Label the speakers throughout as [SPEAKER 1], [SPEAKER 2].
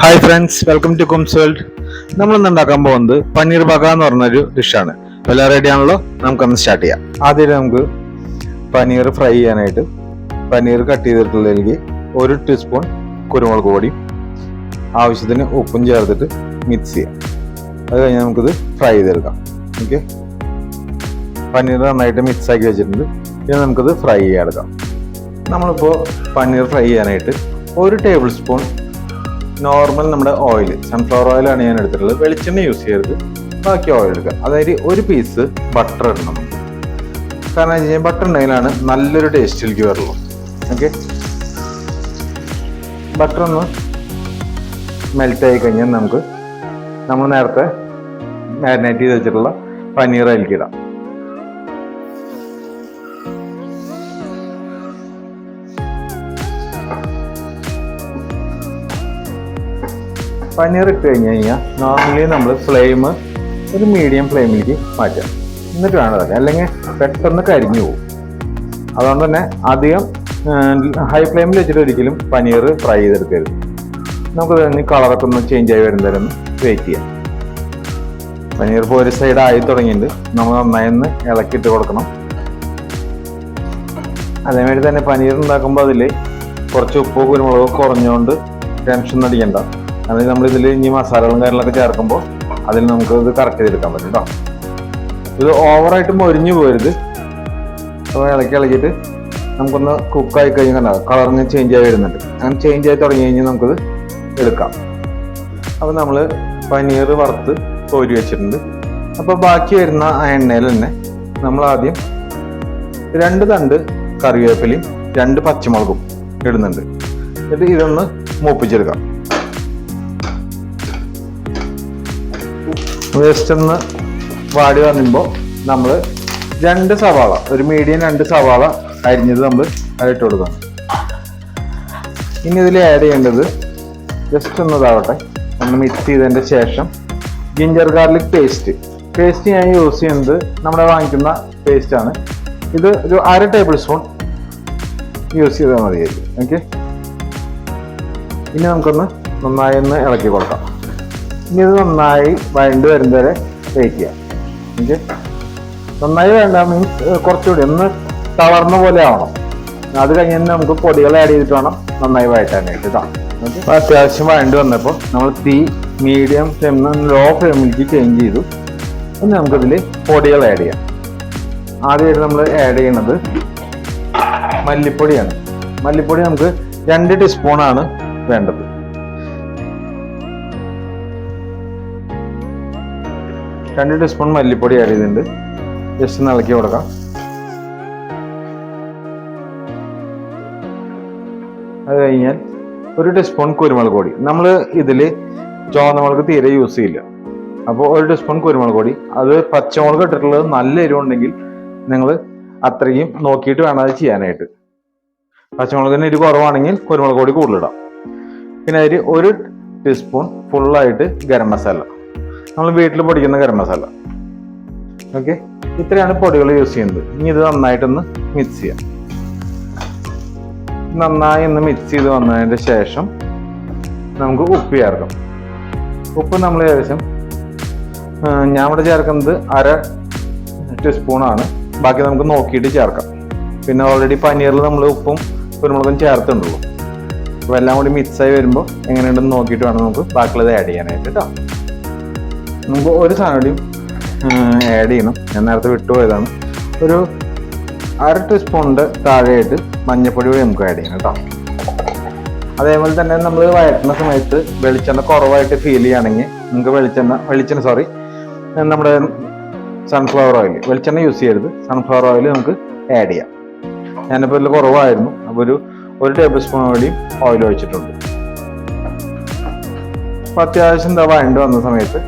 [SPEAKER 1] Hi friends, welcome to കുംസ് world. നമ്മളിന്ന് ഉണ്ടാക്കാൻ പോകുന്നത് പനീർ ബഗ എന്ന് പറഞ്ഞൊരു ഡിഷാണ്. എല്ലാം റെഡി ആണല്ലോ, നമുക്കൊന്ന് സ്റ്റാർട്ട് ചെയ്യാം. ആദ്യം നമുക്ക് പനീർ ഫ്രൈ ചെയ്യാനായിട്ട് പനീർ കട്ട് ചെയ്തിട്ടുള്ളതിലേക്ക് 1 ടീസ്പൂൺ കുരുമുളക് പൊടി, ആവശ്യത്തിന് ഉപ്പും ചേർത്തിട്ട് മിക്സ് ചെയ്യാം. അത് കഴിഞ്ഞാൽ നമുക്കിത് ഫ്രൈ ചെയ്തെടുക്കാം. ഓക്കെ, പനീർ നന്നായിട്ട് മിക്സ് ആക്കി വെച്ചിട്ടുണ്ട്. ഇനി നമുക്കിത് ഫ്രൈ ചെയ്യാതെടുക്കാം. നമ്മളിപ്പോൾ പനീർ ഫ്രൈ ചെയ്യാനായിട്ട് 1 ടേബിൾ സ്പൂൺ നോർമൽ നമ്മുടെ ഓയിൽ, സൺഫ്ലവർ ഓയിലാണ് ഞാൻ എടുത്തിട്ടുള്ളത്. വെളിച്ചെണ്ണ യൂസ് ചെയ്യരുത്, ബാക്കി ഓയിൽ എടുക്കുക. അതായത് 1 പീസ് ബട്ടർ ഇടണം. കാരണം വെച്ച് കഴിഞ്ഞാൽ ബട്ടർ ഉണ്ടെങ്കിലാണ് നല്ലൊരു ടേസ്റ്റിലേക്ക് വരുള്ളൂ. ഓക്കെ, ബട്ടർ ഒന്ന് മെൽറ്റ് ആയി കഴിഞ്ഞാൽ നമ്മൾ നേരത്തെ മാരിനേറ്റ് ചെയ്ത് വെച്ചിട്ടുള്ള പനീർ അതിലേക്ക് ഇടാം. പനീർ ഇട്ട് കഴിഞ്ഞ് കഴിഞ്ഞാൽ നോർമലി നമ്മൾ ഫ്ലെയിം ഒരു മീഡിയം ഫ്ലെയിമിലേക്ക് മാറ്റാം. എന്നിട്ട് വേണം അതൊക്കെ, അല്ലെങ്കിൽ പെട്ടെന്ന് കരിഞ്ഞു പോകും. അതുകൊണ്ട് തന്നെ അധികം ഹൈ ഫ്ലെയിമിൽ വെച്ചിട്ട് ഒരിക്കലും പനീർ ഫ്രൈ ചെയ്തെടുക്കരുത്. നമുക്ക് തന്നെ കളറൊക്കെ ഒന്ന് ചേഞ്ച് ആയി വരുന്നവരെ ഒന്ന് വെയിറ്റ് ചെയ്യാം. പനീർ ഇപ്പോൾ ഒരു സൈഡ് ആയി തുടങ്ങിയിട്ടുണ്ട്. നമ്മൾ നന്നായി ഒന്ന് ഇളക്കിയിട്ട് കൊടുക്കണം. അതേമാതിരി തന്നെ പനീർ ഉണ്ടാക്കുമ്പോൾ അതിൽ കുറച്ച് ഉപ്പോ കുരുമുളകോ കുറഞ്ഞുകൊണ്ട് ടെൻഷൻ അടിക്കണ്ട. അതായത് നമ്മളിതിൽ ഇനി മസാലകളും കാര്യങ്ങളൊക്കെ ചേർക്കുമ്പോൾ അതിൽ നമുക്ക് ഇത് കറക്റ്റ് ചെയ്തെടുക്കാൻ പറ്റും കേട്ടോ. ഇത് ഓവറായിട്ട് മൊരിഞ്ഞു പോരുത്. അപ്പോൾ ഇളക്കിയിട്ട് നമുക്കൊന്ന് കുക്കായി കഴിഞ്ഞാൽ കളറിന് ചേഞ്ച് ആയി വരുന്നുണ്ട്. അങ്ങനെ ചേഞ്ച് ആയി തുടങ്ങി കഴിഞ്ഞാൽ നമുക്കിത് എടുക്കാം. അപ്പോൾ നമ്മൾ പനീർ വറുത്ത് കോരി വെച്ചിട്ടുണ്ട്. അപ്പോൾ ബാക്കി വരുന്ന ആ എണ്ണയിൽ തന്നെ നമ്മൾ ആദ്യം 2 തണ്ട് കറിവേപ്പിലയും 2 പച്ചമുളകും ഇടുന്നുണ്ട്. എന്നിട്ട് ഇതൊന്ന് മൂപ്പിച്ചെടുക്കാം. ജസ്റ്റ് ഒന്ന് വാടി വന്നുമ്പോൾ നമ്മൾ 2 സവാള, ഒരു മീഡിയം 2 സവാള അരിഞ്ഞത് നമ്മൾ അതിട്ട് കൊടുക്കണം. ഇനി ഇതിൽ ആഡ് ചെയ്യേണ്ടത് ജസ്റ്റ് ഒന്ന് ഇതാവട്ടെ, ഒന്ന് മിക്സ് ചെയ്തതിൻ്റെ ശേഷം ജിഞ്ചർ ഗാർലിക് പേസ്റ്റ് ഞാൻ യൂസ് ചെയ്യുന്നത് നമ്മുടെ വാങ്ങിക്കുന്ന പേസ്റ്റാണ്. ഇത് ഒരു 1/2 ടേബിൾ സ്പൂൺ യൂസ് ചെയ്താൽ മതിയായിരിക്കും. ഓക്കെ, ഇനി നമുക്കൊന്ന് നന്നായി ഒന്ന് ഇളക്കി കൊടുക്കാം. ഇനി ഇത് നന്നായി വഴണ്ട് വരുന്നവരെ വെയിറ്റ് ചെയ്യാം. ഓക്കെ, നന്നായി വേണ്ട മീൻസ് കുറച്ചുകൂടി ഒന്ന് തളർന്ന പോലെ ആവണം. അത് കഴിഞ്ഞ് തന്നെ നമുക്ക് പൊടികൾ ആഡ് ചെയ്തിട്ട് വേണം നന്നായി വഴറ്റാനായിട്ട് കേട്ടോ. ഓക്കെ, അത്യാവശ്യം വഴണ്ട് വന്നപ്പോൾ നമ്മൾ തീ മീഡിയം ഫ്ലെയിമിൽ നിന്ന് ലോ ഫ്ലെയിമിലേക്ക് ചേഞ്ച് ചെയ്തു. ഇനി നമുക്കിതിൽ പൊടികൾ ആഡ് ചെയ്യാം. ആദ്യമായിട്ട് നമ്മൾ ആഡ് ചെയ്യണത് മല്ലിപ്പൊടിയാണ്. മല്ലിപ്പൊടി നമുക്ക് 2 ടീസ്പൂണാണ് വേണ്ടത്. 2 ടീസ്പൂൺ മല്ലിപ്പൊടി ആഡ് ചെയ്തിട്ടുണ്ട്. ജസ്റ്റ് ഒന്ന് ഇളക്കി കൊടുക്കാം. അത് കഴിഞ്ഞാൽ 1 ടീസ്പൂൺ കുരുമുളക് പൊടി. നമ്മൾ ഇതിൽ ചുവന്ന മുളക് തീരെ യൂസ് ചെയ്യില്ല. അപ്പോൾ 1 ടീസ്പൂൺ കുരുമുളക് പൊടി. അത് പച്ചമുളക് ഇട്ടിട്ടുള്ളത് നല്ല എരിവുണ്ടെങ്കിൽ നിങ്ങൾ അത്രയും നോക്കിയിട്ട് വേണം അത് ചെയ്യാനായിട്ട്. പച്ചമുളകിന് എരിവ് കുറവാണെങ്കിൽ കുരുമുളക് പൊടി കൂടുതലിടാം. പിന്നെ അതിൽ 1 ടീസ്പൂൺ ഫുള്ളായിട്ട് ഗരം മസാല, നമ്മൾ വീട്ടിൽ പൊടിക്കുന്ന ഗരം മസാല. ഓക്കെ, ഇത്രയാണ് പൊടികൾ യൂസ് ചെയ്യുന്നത്. ഇനി ഇത് നന്നായിട്ടൊന്ന് മിക്സ് ചെയ്യാം. നന്നായി ഒന്ന് മിക്സ് ചെയ്ത് വന്നതിന് ശേഷം നമുക്ക് ഉപ്പ് ചേർക്കാം. ഉപ്പ് നമ്മൾ ഏകദേശം ഞാൻ ഇവിടെ ചേർക്കുന്നത് 1/2 ടീസ്പൂണാണ്. ബാക്കി നമുക്ക് നോക്കിയിട്ട് ചേർക്കാം. പിന്നെ ഓൾറെഡി പനീറിൽ നമ്മൾ ഉപ്പും കുരുമുളകും ചേർത്തിട്ടുള്ളൂ. അപ്പോൾ എല്ലാം കൂടി മിക്സായി വരുമ്പോൾ എങ്ങനെയുണ്ടെന്ന് നോക്കിയിട്ട് വേണം നമുക്ക് ബാക്കിയുള്ളത് ആഡ് ചെയ്യാനായിട്ട് കേട്ടോ. നമുക്ക് ഒരു സാധനം കൂടിയും ആഡ് ചെയ്യണം. ഞാൻ നേരത്തെ വിട്ടുപോയതാണ്. ഒരു 1/2 ടീസ്പൂണിൻ്റെ താഴെയായിട്ട് മഞ്ഞൾപ്പൊടി കൂടി നമുക്ക് ആഡ് ചെയ്യണം കേട്ടോ. അതേപോലെ തന്നെ നമ്മൾ വഴറ്റുന്ന സമയത്ത് വെളിച്ചെണ്ണ കുറവായിട്ട് ഫീൽ ചെയ്യുകയാണെങ്കിൽ നമുക്ക് നമ്മുടെ സൺഫ്ലവർ ഓയിൽ, വെളിച്ചെണ്ണ യൂസ് ചെയ്യരുത്, സൺഫ്ലവർ ഓയിൽ നമുക്ക് ആഡ് ചെയ്യാം. ഞാനിപ്പോൾ ഇതിൽ കുറവായിരുന്നു, അപ്പോൾ ഒരു ടേബിൾ സ്പൂൺ കൂടി ഓയിൽ ഒഴിച്ചിട്ടുണ്ട്. അപ്പോൾ അത്യാവശ്യം വഴണ്ട് വന്ന സമയത്ത്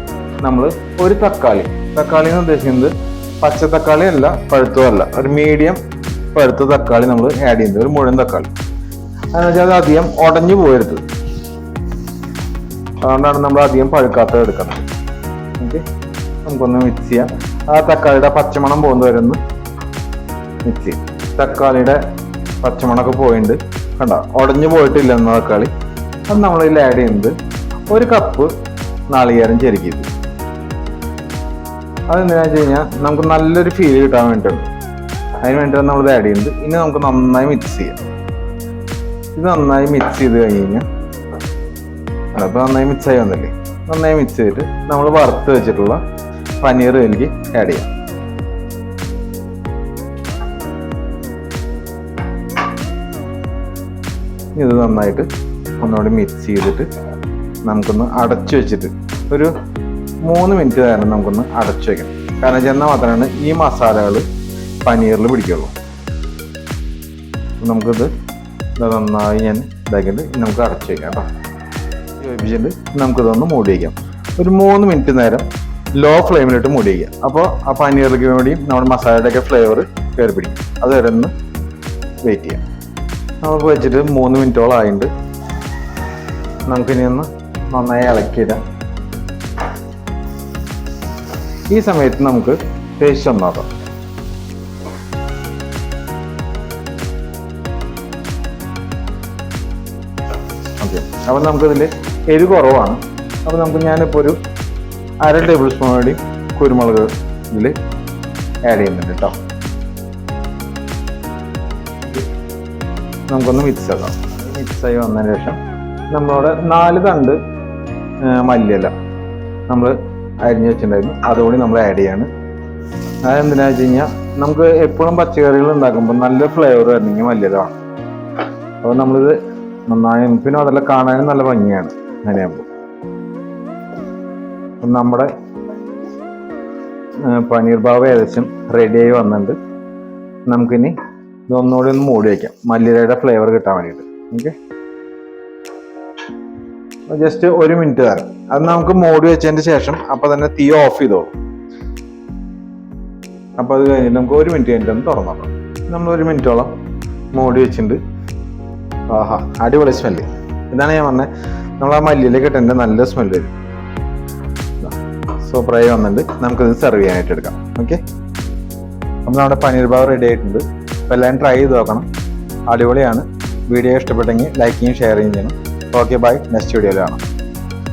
[SPEAKER 1] നമ്മൾ ഒരു തക്കാളി എന്ന് ഉദ്ദേശിക്കുന്നത് പച്ച തക്കാളി അല്ല, പഴുത്തതല്ല, ഒരു മീഡിയം പഴുത്ത തക്കാളി നമ്മൾ ആഡ് ചെയ്യുന്നത്, ഒരു മുഴുവൻ തക്കാളി. അതെന്ന് വെച്ചാൽ അത് അധികം ഉടഞ്ഞു പോകരുത്. അതുകൊണ്ടാണ് നമ്മൾ അധികം പഴുക്കാത്തത് എടുക്കുന്നത്. ഓക്കെ, നമുക്കൊന്ന് മിക്സ് ചെയ്യാം. ആ തക്കാളിയുടെ പച്ചമണം പോകുന്നത് വരെ ഒന്ന് മിക്സ് ചെയ്യും. തക്കാളിയുടെ പച്ചമണമൊക്കെ പോയിട്ടുണ്ട്, കണ്ട ഉടഞ്ഞു പോയിട്ടില്ല എന്ന തക്കാളി. അത് നമ്മളിതിൽ ആഡ് ചെയ്യുന്നത് 1 കപ്പ് നാളികേരം ചെരുക്കിയത്. അതെന്തിനാ വെച്ച് കഴിഞ്ഞാൽ നമുക്ക് നല്ലൊരു ഫീൽ കിട്ടാൻ വേണ്ടിയിട്ടുണ്ട്. അതിന് വേണ്ടിയിട്ടാണ് നമ്മളിത് ആഡ് ചെയ്യുന്നത്. ഇനി നമുക്ക് നന്നായി മിക്സ് ചെയ്യാം. ഇത് നന്നായി മിക്സ് ചെയ്ത് കഴിഞ്ഞ് കഴിഞ്ഞാൽ അപ്പോൾ നന്നായി മിക്സ് ആയി വന്നില്ലേ, നന്നായി മിക്സ് ചെയ്തിട്ട് നമ്മൾ വറുത്ത് വെച്ചിട്ടുള്ള പനീർ എനിക്ക് ആഡ് ചെയ്യാം. ഇത് നന്നായിട്ട് ഒന്നുകൂടി മിക്സ് ചെയ്തിട്ട് നമുക്കൊന്ന് അടച്ചു വെച്ചിട്ട് ഒരു 3 മിനിറ്റ് നേരം നമുക്കൊന്ന് അടച്ചു വെക്കണം. കാരണം ചെന്നാൽ മാത്രമാണ് ഈ മസാലകൾ പനീറിൽ പിടിക്കുള്ളൂ. നമുക്കിത് നന്നായി ഞാൻ ഇതാക്കിയിട്ട് നമുക്ക് അടച്ചു വയ്ക്കാം കേട്ടോ. യോജിപ്പിച്ചിട്ട് നമുക്കിതൊന്ന് മൂടി വയ്ക്കാം. ഒരു 3 മിനിറ്റ് നേരം ലോ ഫ്ലെയിമിലിട്ട് മൂടി വയ്ക്കാം. അപ്പോൾ ആ പനീറിലേക്ക് വേണ്ടിയും നമ്മുടെ മസാലയുടെയൊക്കെ ഫ്ലേവർ കയറി പിടിക്കും. അത് വരെ ഒന്ന് വെയിറ്റ് ചെയ്യാം. നമുക്ക് വെച്ചിട്ട് 3 മിനിറ്റോളം ആയിട്ട് നമുക്കിനി ഒന്ന് നന്നായി ഇളക്കിയിടാം. ഈ സമയത്ത് നമുക്ക് ടേസ്റ്റ് ഒന്ന് നോക്കാം. ഓക്കെ, അപ്പം നമുക്കിതിൽ എരിവ് കുറവാണ്. അപ്പോൾ ഞാനിപ്പോൾ ഒരു 1/2 ടേബിൾ സ്പൂൺ വേണ്ടി കുരുമുളക് ഇതിൽ ആഡ് ചെയ്യുന്നുണ്ട് കേട്ടോ. നമുക്കൊന്ന് മിക്സ് ആക്കാം. മിക്സായി വന്നതിന് ശേഷം നമ്മളോട് 4 തണ്ട് മല്ലിയില നമ്മൾ അരിഞ്ഞ് വെച്ചിട്ടുണ്ടായിരുന്നു, അതുകൂടി നമ്മൾ ആഡ് ചെയ്യാണ്. അതെന്തിനാ വെച്ച് കഴിഞ്ഞാൽ നമുക്ക് എപ്പോഴും പച്ചക്കറികൾ ഉണ്ടാക്കുമ്പോൾ നല്ല ഫ്ലേവർ വരണമെങ്കിൽ മല്ലിയില വേണം. അപ്പോൾ നമ്മളിത് നന്നായി, പിന്നെ അതെല്ലാം കാണാനും നല്ല ഭംഗിയാണ് അങ്ങനെയാകുമ്പോൾ. നമ്മുടെ പനീർ ബാവ് ഏകദേശം റെഡിയായി വന്നിട്ടുണ്ട്. നമുക്കിനി ഇതൊന്നുകൂടി ഒന്ന് മൂടി വയ്ക്കാം, മല്ലിയിലയുടെ ഫ്ലേവർ കിട്ടാൻ വേണ്ടിയിട്ട്. ഓക്കെ, ജസ്റ്റ് 1 മിനിറ്റ് തരാം. അത് നമുക്ക് മൂടി വെച്ചതിന് ശേഷം അപ്പോൾ തന്നെ തീ ഓഫ് ചെയ്തോളൂ. അപ്പോൾ അത് കഴിഞ്ഞിട്ട് നമുക്ക് 1 മിനിറ്റ് കഴിഞ്ഞിട്ട് ഒന്ന് തുറന്നു നോക്കാം. നമ്മൾ 1 മിനിറ്റോളം മൂടി വെച്ചിട്ടുണ്ട്. ആഹാ, അടിപൊളി സ്മെല്ല്. ഇതാണ് ഞാൻ പറഞ്ഞത്, നമ്മൾ ആ മല്ലിയിലേക്ക് ഇട്ടതിൻ്റെ നല്ല സ്മെല്ല് വരും. സൂപ്പറായി വന്നിട്ട് നമുക്കിത് സെർവ് ചെയ്യാനായിട്ട് എടുക്കാം. ഓക്കെ, അപ്പം നമ്മുടെ പനീർ ബാവ് റെഡി ആയിട്ടുണ്ട്. അപ്പോൾ എല്ലാവരും ട്രൈ ചെയ്ത് നോക്കണം, അടിപൊളിയാണ്. വീഡിയോ ഇഷ്ടപ്പെട്ടെങ്കിൽ ലൈക്ക് ചെയ്യും ഷെയർ ചെയ്യും ചെയ്യണം. Okay, by. നെക്സ്റ്റ് വീഡിയോയിൽ കാണാം.